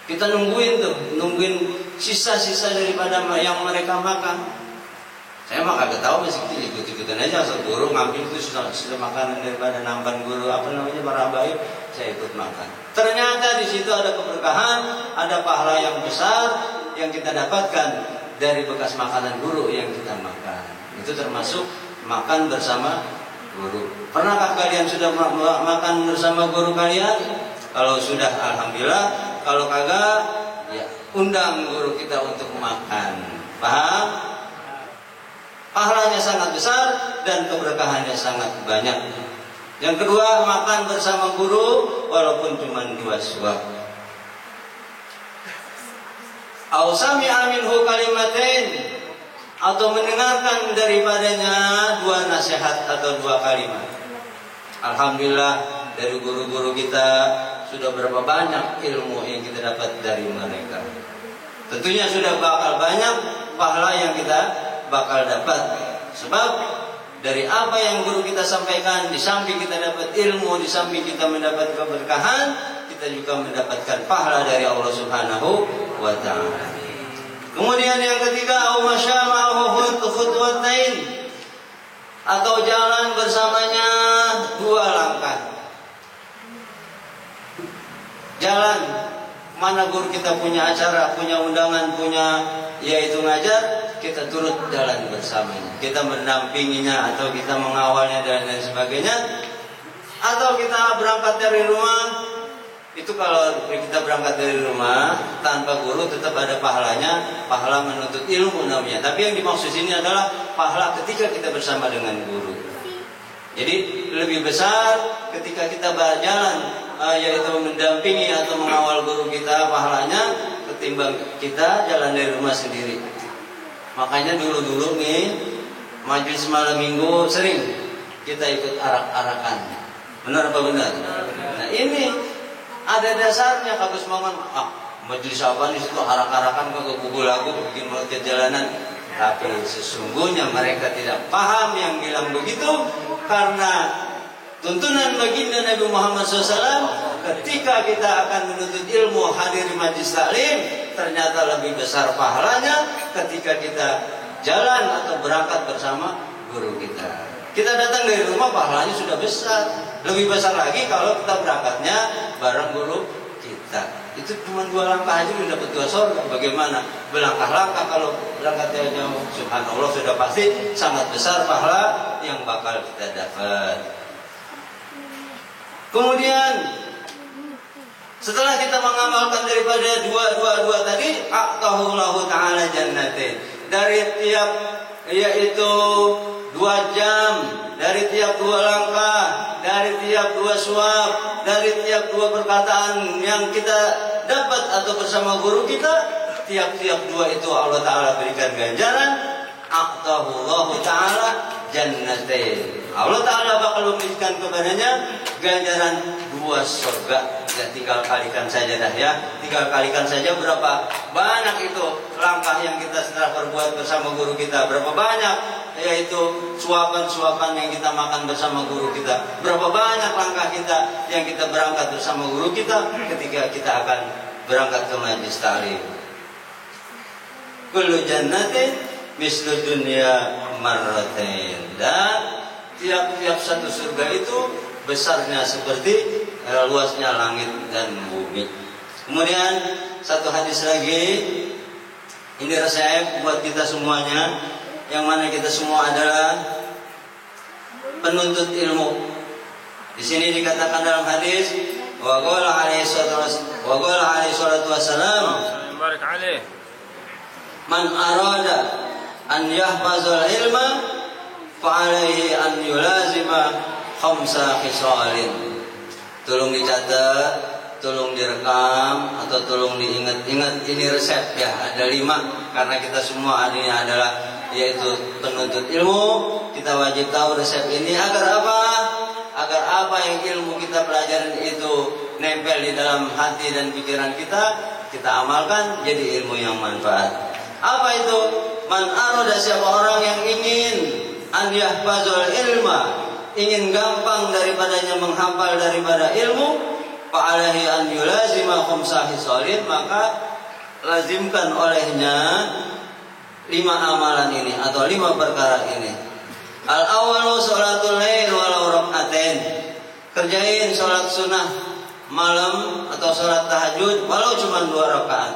Kita nungguin sisa-sisa daripada yang mereka makan. Saya mah kagak tahu, masih ikut-ikutan aja. Asal guru ngambil itu sudah makanan daripada nampan guru marabai, saya ikut makan. Ternyata di situ ada keberkahan, ada pahala yang besar yang kita dapatkan dari bekas makanan guru yang kita makan. Itu termasuk makan bersama guru. Pernahkah kalian sudah makan bersama guru kalian? Kalau sudah, alhamdulillah. Kalau kagak, ya undang guru kita untuk makan. Paham? Pahalanya sangat besar dan keberkahannya sangat banyak. Yang kedua, makan bersama guru walaupun cuma 2 suap. Au sami'a minhu kalimatain, atau mendengarkan daripadanya 2 nasihat atau 2 kalimat. Alhamdulillah, dari guru-guru kita sudah berapa banyak ilmu yang kita dapat dari mereka. Tentunya sudah bakal banyak pahala yang kita bakal dapat. Sebab dari apa yang guru kita sampaikan, di samping kita dapat ilmu, di samping kita mendapat keberkahan, kita juga mendapatkan pahala dari Allah Subhanahu wa ta'ala. Kemudian yang ketiga, au masya ma'ahu khutwatain, atau jalan bersamanya 2 langkah. Jalan mana guru kita punya acara, punya undangan, punya yaitu ngajar, kita turut jalan bersamanya. Kita mendampinginya atau kita mengawalnya dan lain sebagainya. Atau kita berangkat dari rumah. Itu kalau kita berangkat dari rumah tanpa guru tetap ada pahalanya, pahala menuntut ilmu namanya. Tapi yang dimaksud sini adalah pahala ketika kita bersama dengan guru. Jadi lebih besar ketika kita berjalan, yaitu mendampingi atau mengawal guru kita, pahalanya ketimbang kita jalan dari rumah sendiri. Makanya dulu-dulu nih majelis malam minggu sering kita ikut arak-arakan. Benar apa benar? Nah ini ada dasarnya. Kabus mangan, majelis apa nih situ arak-arakan kagak kubu lagu bikin macet jalanan. Tapi sesungguhnya mereka tidak paham yang bilang begitu, karena tuntunan baginda Nabi Muhammad SAW, ketika kita akan menuntut ilmu hadir di majlis taklim, ternyata lebih besar pahalanya ketika kita jalan atau berangkat bersama guru kita. Kita datang dari rumah, pahalanya sudah besar. Lebih besar lagi kalau kita berangkatnya bareng guru kita. Itu cuma 2 langkah aja udah dapat 2 surga. Bagaimana berlangkah-langkah kalau berangkatnya jauh? Subhanallah, sudah pasti sangat besar pahala yang bakal kita dapat. Kemudian setelah kita mengamalkan daripada 2 tadi, aqtahullahu ta'ala jannatin, dari tiap yaitu 2 jam, dari tiap 2 langkah, dari tiap 2 suap, dari tiap 2 perkataan yang kita dapat atau bersama guru kita, tiap-tiap 2 itu Allah Ta'ala berikan ganjaran. Aqtahullahu ta'ala jannatin, Allah Ta'ala bakal memberikan kepadanya ganjaran 2 surga. Ya tinggal kalikan saja dah ya. Tinggal kalikan saja berapa banyak itu langkah yang kita setelah berbuat bersama guru kita. Berapa banyak yaitu suapan-suapan yang kita makan bersama guru kita. Berapa banyak langkah kita yang kita berangkat bersama guru kita ketika kita akan berangkat ke majlis ta'lim. Kullu jannatin mislu dunya marratain, dan tiap-tiap satu surga itu besarnya seperti luasnya langit dan bumi. Kemudian satu hadis lagi, ini resep buat kita semuanya, yang mana kita semua adalah penuntut ilmu. Di sini dikatakan dalam hadis, wa qala alaihi salatu wassalam, man arada an yahfazul ilma fa alaihi an yulazima khamsa khisalin. Tolong dicatat, tolong direkam, atau tolong diingat-ingat. Ini resep ya, ada 5. Karena kita semua ini adalah yaitu penuntut ilmu, kita wajib tahu resep ini agar apa? Agar apa yang ilmu kita pelajarin itu nempel di dalam hati dan pikiran kita amalkan jadi ilmu yang manfaat. Apa itu? Man arada, siapa orang yang ingin an yahfazul ilma, ingin gampang daripadanya menghafal daripada ilmu, fa'alaihi an yulazima khamsa hisalin, maka lazimkan olehnya 5 amalan ini atau 5 perkara ini. Al-awwalu sholatul lail walau rak'atain. Kerjain sholat sunnah malam atau sholat tahajud walau cuma 2 rakaat.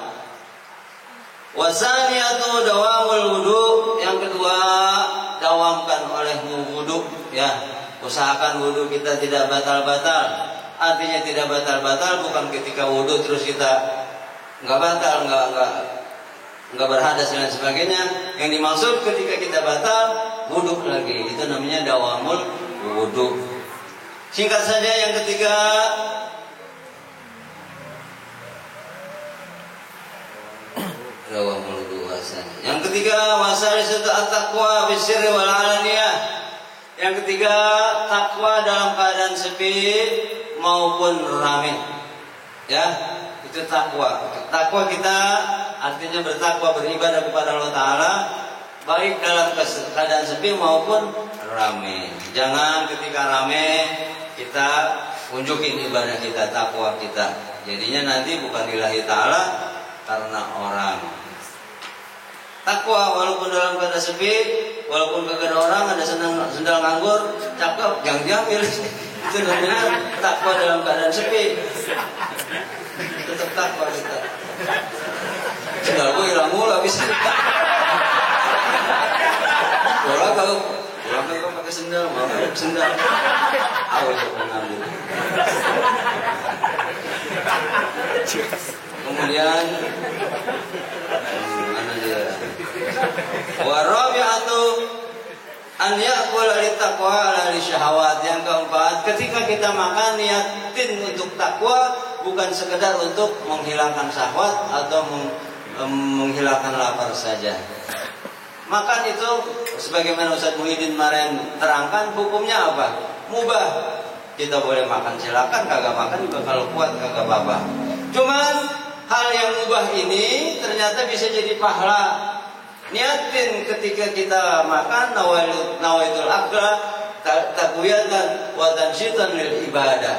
Wasaniyatu dawamul wudu. Yang kedua, dawamkan olehmu wudu, ya. Usahakan wudu kita tidak batal-batal. Artinya tidak batal-batal bukan ketika wudu terus kita nggak batal, nggak berhadas dan sebagainya. Yang dimaksud ketika kita batal, wudu lagi. Itu namanya dawamul wudu. Singkat saja, yang ketiga, dawamul wudu wasani. Yang ketiga, wasali serta taqwa bisirri wal alaniyah. Yang ketiga, takwa dalam keadaan sepi maupun rame. Ya, itu takwa. Takwa kita artinya bertakwa, beribadah kepada Allah Ta'ala, baik dalam keadaan sepi maupun rame. Jangan ketika rame kita unjukin ibadah kita, takwa kita. Jadinya nanti bukan lillahi ta'ala, karena orang. Takwa walaupun dalam keadaan sepi, walaupun kagak ada orang, ada sendal nganggur, cakep, jangan diambil. Itu namanya takwa dalam keadaan sepi. Tetap takwa kita. Sendal gue hilang mulu habis. Orang kalau pakai sendal, mau pakai sendal. Awas mengambil. Kemudian mana dia? Warabi'atu an ya'kula litaqwa ala syahawat. Yang keempat, ketika kita makan niatin untuk takwa, bukan sekedar untuk menghilangkan syahwat atau menghilangkan lapar saja. Makan itu sebagaimana Ustaz Muhyiddin kemarin terangkan, hukumnya apa? Mubah. Kita boleh makan silakan, kagak makan juga kalau kuat kagak apa-apa. Cuman hal yang mubah ini ternyata bisa jadi pahala. Niatin ketika kita makan nawaitul akla taqwiyatan wa tansyitan lil ibadah.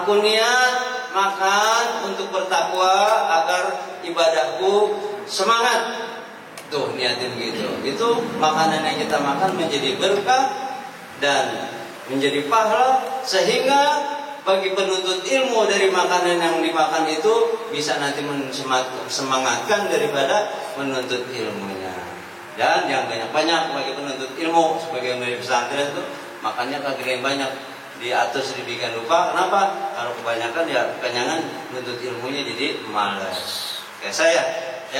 Aku niat makan untuk bertakwa agar ibadahku semangat. Tuh niatin gitu. Itu makanan yang kita makan menjadi berkah dan menjadi pahala, sehingga bagi penuntut ilmu dari makanan yang dimakan itu bisa nanti semangatkan daripada menuntut ilmunya. Dan yang banyak-banyak bagi penuntut ilmu sebagai murid pesantren itu makannya kagak yang banyak, diatur sedemikian rupa. Kenapa? Kalau kebanyakan ya kekenyangan, menuntut ilmunya jadi malas. Kayak saya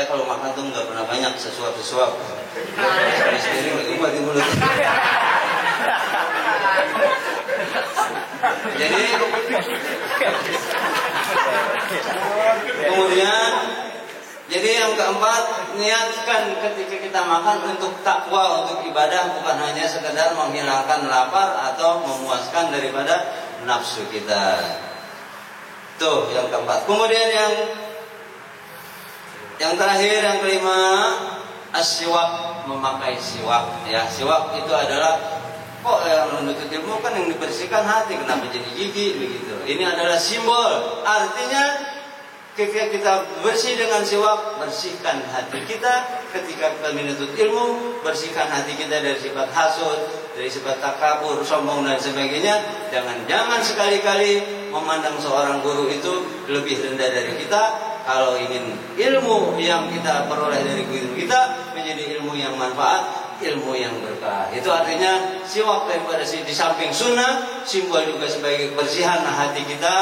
kalau makan tuh nggak pernah banyak, sesuap-sesuap. Sendiri lagi buat di mulut. Jadi kemudian yang keempat, niatkan ketika kita makan untuk takwa, untuk ibadah, bukan hanya sekedar menghilangkan lapar atau memuaskan daripada nafsu kita. Tuh yang keempat. Kemudian yang terakhir, yang kelima, as-siwak, memakai siwak. Ya, siwak itu adalah yang menuntut ilmu kan yang dibersihkan hati, kenapa jadi gigi begitu? Ini adalah simbol, artinya ketika kita bersih dengan siwak, bersihkan hati kita. Ketika kita menuntut ilmu, bersihkan hati kita dari sifat hasud, dari sifat takabur, sombong dan sebagainya. Jangan sekali-kali memandang seorang guru itu lebih rendah dari kita. Kalau ingin ilmu yang kita peroleh dari guru kita menjadi ilmu yang manfaat, ilmu yang berkah. Itu artinya siwak daripada di samping sunnah, simbol juga sebagai kebersihan hati kita,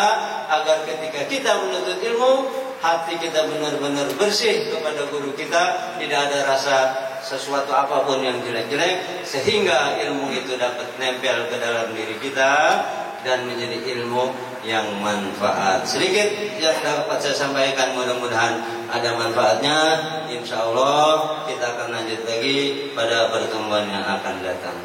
agar ketika kita menuntut ilmu, hati kita benar-benar bersih kepada guru kita, tidak ada rasa sesuatu apapun yang jelek-jelek, sehingga ilmu itu dapat nempel ke dalam diri kita dan menjadi ilmu yang manfaat. Sedikit yang dapat saya sampaikan, mudah-mudahan ada manfaatnya. Insya Allah kita akan lanjut lagi pada pertemuan yang akan datang.